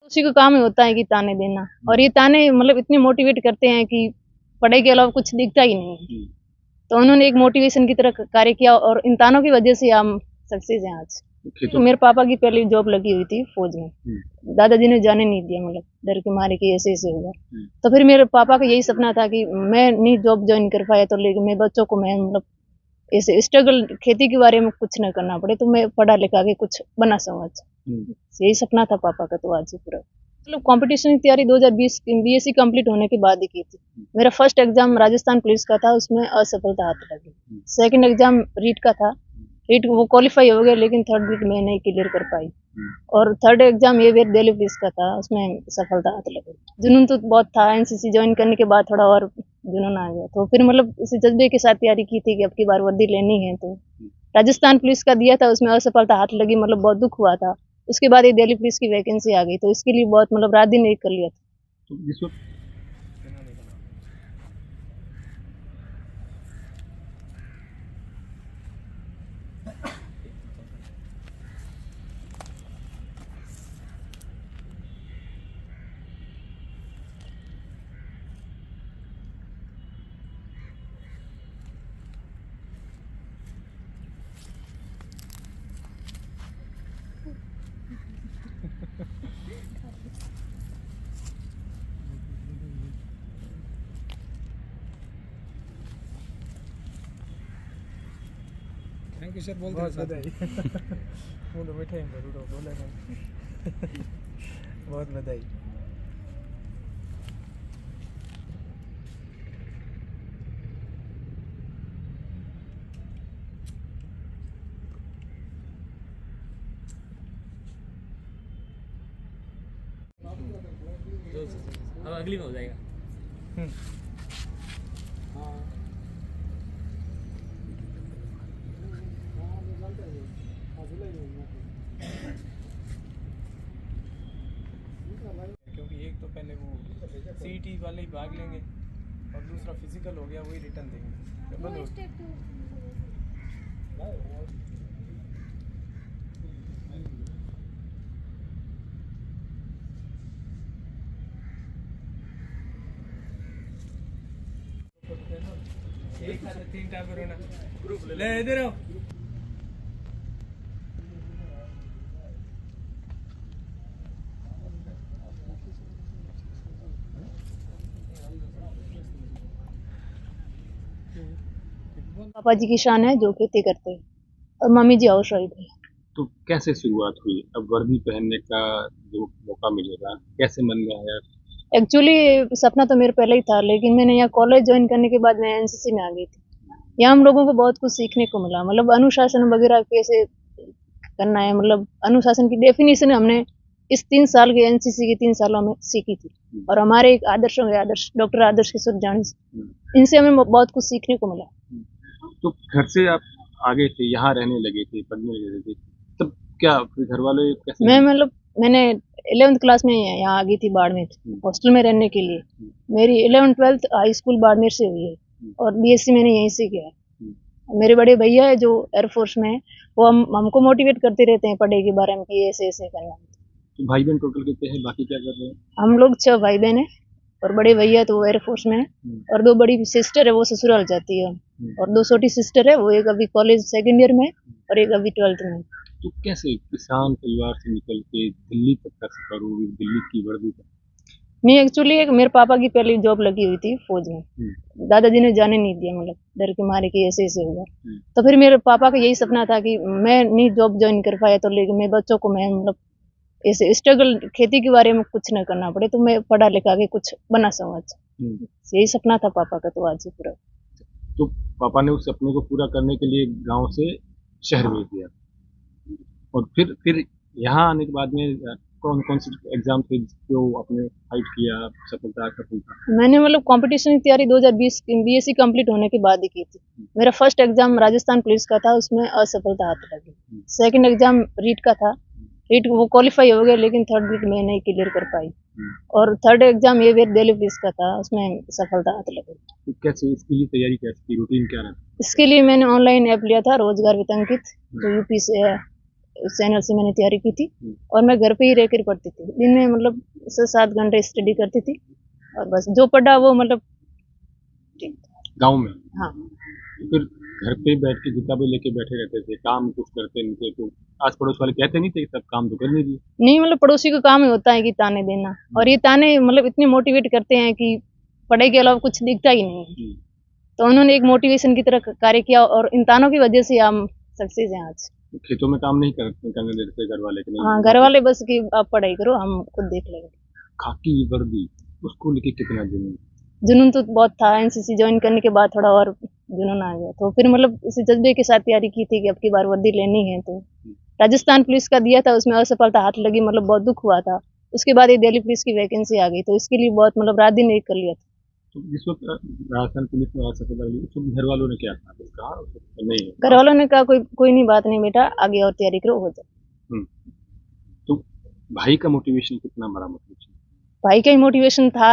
उसी का काम ही होता है कि ताने देना, और ये ताने मतलब इतने मोटिवेट करते हैं कि पढ़ाई के अलावा कुछ दिखता ही नहीं है। तो उन्होंने एक मोटिवेशन की तरह कार्य किया और इन तानों की वजह से हम सक्सेस हैं आज। तो मेरे पापा की पहले जॉब लगी हुई थी फौज में। दादाजी ने जाने नहीं दिया, मतलब डर के मारे कि ऐसे-ऐसे होगा। तो फिर मेरे पापा का यही सपना था कि मैं नहीं जॉब जॉइन कर पाया, तो लेकिन मेरे बच्चों को मैं मतलब ऐसे स्ट्रगल खेती के बारे में कुछ ना करना पड़े, तो मैं पढ़ा लिखा के कुछ बना सकूँ अच्छा। यही सपना था पापा का, तो आज ही पूरा। मतलब कॉम्पिटिशन की तैयारी 2020 बीएससी कंप्लीट होने के बाद ही की थी। मेरा फर्स्ट एग्जाम राजस्थान पुलिस का था, उसमें असफलता हाथ लगी। सेकंड एग्जाम रीट का था, रीट वो क्वालिफाई हो गया, लेकिन थर्ड रीट मैं नहीं क्लियर कर पाई। और थर्ड एग्जाम ये दिल्ली पुलिस का था, उसमें सफलता हाथ लगी। जुनून तो बहुत था, एनसीसी ज्वाइन करने के बाद थोड़ा और जुनून आ गया। तो फिर मतलब इसी जज्बे के साथ तैयारी की थी कि अब की बार वर्दी लेनी है। तो राजस्थान पुलिस का दिया था, उसमें असफलता हाथ लगी, मतलब बहुत दुख हुआ था। उसके बाद ये दिल्ली पुलिस की वैकेंसी आ गई, तो इसके लिए बहुत मतलब रात दिन एक कर लिया था। तो इस वक्त थैंक यू सर, बोलते हैं बधाई। वो तो बैठे हैं तो बोले नहीं। बहुत बधाई। अब अगली में हो जाएगा। क्योंकि एक तो पहले वो सीईटी वाले ही भाग लेंगे और दूसरा फिजिकल हो गया, वही रिटर्न देंगे। डबल हो एक साथ 3 टाइम पर होना। ले इधर आओ। पापा जी की शान है जो खेती करते हैं, और मम्मी जी हाउस वाइफ है। तो कैसे शुरुआत हुई? अब वर्दी पहनने का जो मौका मिलेगा, कैसे मन में आया? एक्चुअली सपना तो मेरे पहले ही था, लेकिन मैंने यहाँ कॉलेज ज्वाइन करने के बाद मैं एनसीसी में आ गई थी। यहाँ हम लोगों को बहुत कुछ सीखने को मिला, मतलब अनुशासन वगैरह कैसे करना है, मतलब अनुशासन की डेफिनेशन हमने इस 3 साल के एनसीसी के 3 सालों में सीखी थी। और हमारे एक आदर्श होंगे, आदर्श डॉक्टर आदर्श किशोर जानी, इनसे हमें बहुत कुछ सीखने को मिला। तो घर से आप आगे थे, यहाँ रहने लगे थे, पढ़ने लगे थे, तब क्या फिर घर वाले कैसे? मैं मतलब मैंने 11th क्लास में यहाँ आ गई थी बाड़मेर, हॉस्टल में रहने के लिए। मेरी 11th-12th हाई स्कूल बाड़मेर से हुई है, और बीएससी मैंने यहीं से किया है। मेरे बड़े भैया है जो एयरफोर्स में है, वो हमको मोटिवेट करते रहते हैं पढ़ाई के बारे में कि ऐसे ऐसे करना। तो भाई बहन टोटल कितने हैं? बाकी क्या कर रहे हैं? हम लोग 6 भाई बहन है, और बड़े भैया तो वो एयरफोर्स में है, और 2 बड़ी सिस्टर है वो ससुराल जाती है, और 2 छोटी सिस्टर है, वो एक अभी कॉलेज सेकंड ईयर में है, और एक अभी 12th में। तो कैसे किसान परिवार से निकल के दिल्ली तक का सफर हुई, दिल्ली की वर्दी तक? नहीं, एक्चुअली एक मेरे पापा की पहले जॉब लगी हुई थी फौज में। दादाजी ने जाने नहीं दिया, मतलब डर के मारे कि ऐसे ऐसे होगा। तो फिर मेरे पापा का यही सपना था कि मैं नहीं जॉब ज्वाइन कर पाया, तो लेकिन मेरे बच्चों को मैं मतलब ऐसे स्ट्रगल खेती के बारे में कुछ ना करना पड़े, तो मैं पढ़ा लिखा के कुछ बना सकूँ अच्छा। यही सपना था पापा का, तो आज ही पूरा। तो पापा ने उस सपने को पूरा करने के लिए गांव से शहर भेज दिया, और फिर यहाँ आने के बाद में कौन कौन से एग्जाम थे जो आपने फाइट किया, सफलता? मैंने मतलब कंपटीशन की तैयारी 2020 बीएससी कंप्लीट होने के बाद ही की थी। मेरा फर्स्ट एग्जाम राजस्थान पुलिस का था, उसमें असफलता हाथ लगी। सेकंड एग्जाम रीट का था, रीट वो क्वालिफाई हो गया, लेकिन थर्ड रीट मैं नहीं क्लियर कर पाई। और थर्ड एग्जाम ये दिल्ली पुलिस का था, उसमें सफलता हाथ लगी। तो कैसे इसके लिए तैयारी कैसे की, रूटीन क्या रहा? इसके लिए मैंने ऑनलाइन ऐप लिया था रोजगार वितंकित, जो यूपी से है, चैनल से मैंने तैयारी की थी और मैं घर पे ही रहकर पढ़ती थी। दिन में मतलब 6-7 घंटे स्टडी करती थी और बस जो पढ़ा वो मतलब ठीक था। गाँव में हाँ, फिर घर पे बैठ के किताबें लेके बैठे रहते थे, काम कुछ करते नहीं थे, तो आस पड़ोस वाले कहते नहीं थे कि सब काम तो कर नहीं दिए। नहीं मतलब पड़ोसी का काम ही होता है कि ताने देना और ये ताने मतलब इतने मोटिवेट करते हैं कि पढ़ाई के अलावा कुछ दिखता ही नहीं है। तो उन्होंने एक मोटिवेशन की तरह कार्य किया और इन तानों की वजह से हम सक्सेस हैं आज। खेतों में काम नहीं करने देते घर वाले के नहीं। हाँ, घर वाले बस कि आप पढ़ाई करो, हम खुद देख लेंगे। खाकी वर्दी उसको लेके कितना जुनून। जुनून तो बहुत था, एनसीसी ज्वाइन करने के बाद थोड़ा और जुनून आ गया। तो फिर मतलब इसी जज्बे के साथ तैयारी की थी कि अब की बार वर्दी लेनी है। तो राजस्थान पुलिस का दिया था, उसमें असफलता हाथ लगी, मतलब बहुत दुख हुआ था। उसके बाद ये दिल्ली पुलिस की वैकेंसी आ गई, तो इसके लिए बहुत मतलब रात दिन एक कर लिया था। तो जिस वक्त राजस्थान पुलिस में असफलता मिली उस वक्त घर वालों ने क्या कहा, कहा नहीं है। घर वालों ने कहा कोई कोई नहीं, बात नहीं बेटा, आगे और तैयारी करो, हो जाए। तो भाई का मोटिवेशन कितना बड़ा मोटिवेशन। भाई का ही मोटिवेशन था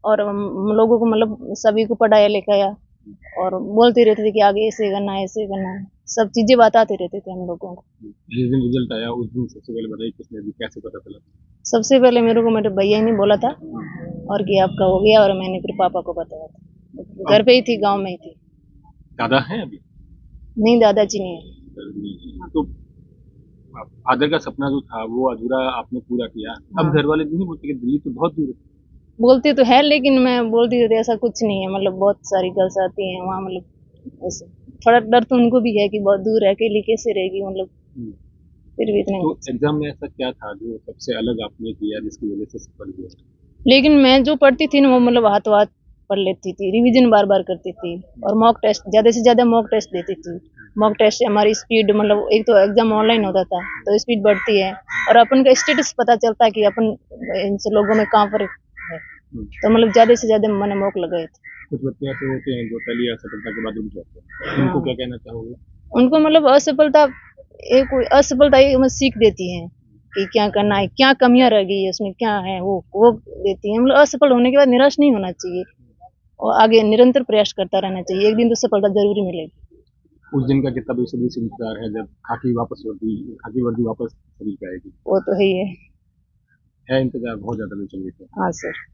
और हम लोगों को मतलब सभी को पढ़ाया लिखाया और बोलते रहते थे कि आगे ऐसे करना है, ऐसे करना है, सब चीजें बताते रहते थे हम लोगों को। जिस दिन रिजल्ट आया उस दिन सबसे पहले बताइए किसने दी, कैसे पता चला। सबसे पहले मेरे को मेरे भैया ने बोला था और कि आपका हो गया, और मैंने फिर पापा को बताया था। घर पे ही थी, गांव में ही थी। दादा है अभी। नहीं, दादाजी नहीं है। तो फादर का सपना जो था वो अधूरा आपने पूरा किया। अब घर वाले नहीं बोलते कि दिल्ली तो बहुत दूर है। बोलते तो है लेकिन मैं बोलती थी ऐसा कुछ नहीं है, मतलब बहुत सारी गर्ल्स आती हैं वहाँ, मतलब ऐसे थोड़ा डर तो उनको भी है कि बहुत दूर है, अकेली कैसे रहेगी, मतलब फिर भी इतने। तो एग्जाम में ऐसा क्या था जो सबसे अलग आपने किया जिसकी वजह से सफल हुआ। लेकिन मैं जो पढ़ती थी ना वो मतलब हाथों हाथ पढ़ लेती थी, रिवीजन बार बार करती थी और मॉक टेस्ट ज्यादा से ज्यादा मॉक टेस्ट देती थी। मॉक टेस्ट से हमारी स्पीड, मतलब एक तो एग्जाम ऑनलाइन होता था तो स्पीड बढ़ती है और अपन का स्टेटस पता चलता है कि अपन इन लोगों में कहाँ पर है। तो मतलब ज्यादा से ज्यादा मैंने मॉक लगाए थे। कुछ बच्चे ऐसे होते हैं जो पहली असफलता के बाद रुक जाते हैं, उनको क्या कहना चाहोगे। उनको मतलब असफलता एक असफलता एक मतलब सीख देती है कि क्या करना है, क्या कमियां रह गई है उसमें, क्या है वो देती है। मतलब असफल होने के बाद निराश नहीं होना चाहिए और आगे निरंतर प्रयास करता रहना चाहिए, एक दिन तो सफलता जरूरी मिलेगी। उस दिन का कितना बेसब्री से इंतजार है जब खाकी वर्दी वापस शरीर पे आएगी। वो तो है ही है। है इंतजार बहुत ज्यादा बेचैनी से। हाँ सर।